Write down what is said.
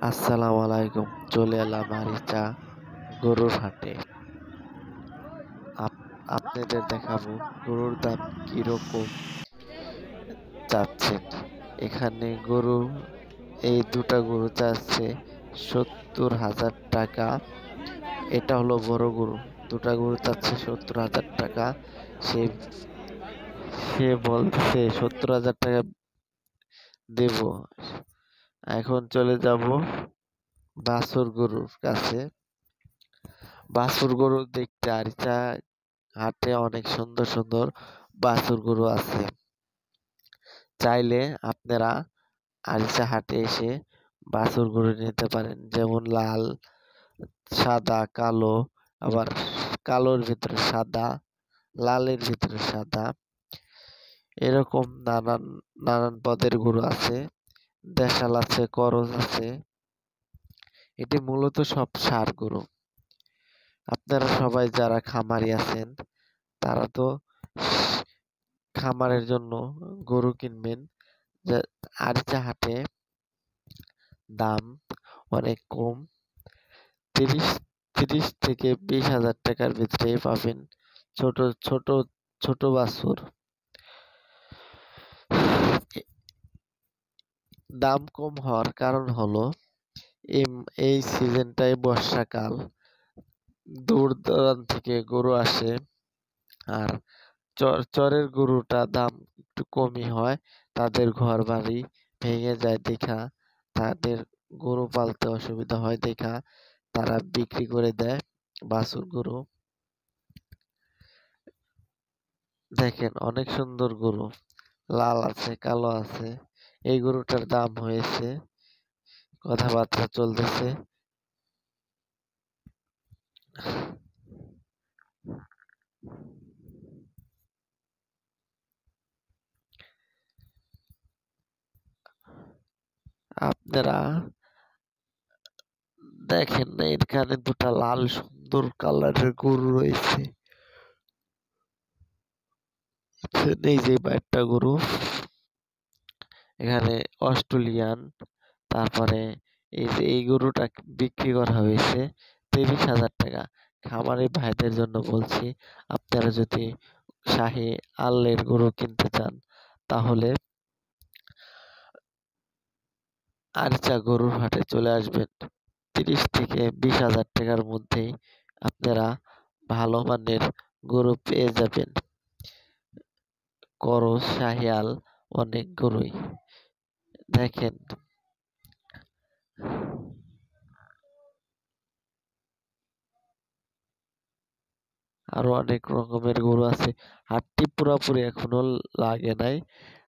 আসসালামু আলাইকুম। চলে এলাম আরিচা গরুর হাটে। আপনাদের দেখাবো গরুর দাম কিরকম চাচ্ছেন। এখানে গরু এই দুটা গরু চাচ্ছে ৭০,০০০ টাকা। এটা হলো বড় গরু। দুটা গরু চাচ্ছে ৭০,০০০ টাকা। সে সে বলছে ৭০,০০০ টাকা দেব। এখন চলে যাব বাছুর গরুর কাছে। বাছুর গরু দেখতে আরিচা হাটে অনেক সুন্দর সুন্দর বাছুর গরু আছে। চাইলে আপনারা আরিচা হাটে এসে বাছুর গরু নিতে পারেন, যেমন লাল, সাদা, কালো, আবার কালোর ভিতরে সাদা, লালের ভিতরে সাদা, এরকম নানান নানান পদের গরু আছে। দেশাল আছে, করজ আছে। এটি মূলত সব ষাঁড় গরু। আপনারা সবাই যারা খামারি আছেন তারা তো খামারের জন্য গরু কিনবেন। আরিচা হাটে দাম অনেক কম। ৩০ থেকে ২০,০০০ টাকার ভিতরে পাবেন ছোট ছোট ছোট বাছুর। দাম কম হওয়ার কারণ হলো এই সিজনটাই বর্ষাকাল, দূর দূরান্ত থেকে গরু আসে। আর চরের গরুটা দাম একটু কমই হয়। তাদের ঘর বাড়ি ভেঙে যায় দেখা, তাদের গরু পালতে অসুবিধা হয় দেখা তারা বিক্রি করে দেয় বাছুর গরু। দেখেন অনেক সুন্দর গরু, লাল আছে, কালো আছে। এই গরুটার দাম হয়েছে, কথাবার্তা চলতেছে। আপনারা দেখেন না, এখানে দুটা লাল সুন্দর কালারের গরু রয়েছে। এই যে একটা গরু, এখানে অস্ট্রেলিয়ান। তারপরে এই যে এই গরুটা বিক্রি করা হয়েছে ৩০,০০০ টাকা। খামারি ভাইদের জন্য বলছি, আপনারা যদি শাহী আল্লের গরু কিনতে চান তাহলে আরিচা গরুর হাটে চলে আসবেন। ৩০ থেকে ২০,০০০ টাকার মধ্যেই আপনারা ভালো মানের গরু পেয়ে যাবেন। করস, শাহিয়াল, অনেক গরুই দেখেন। আরো অনেক রকমের গরু আছে। হাটটি পুরাপুরি এখনো লাগে নাই।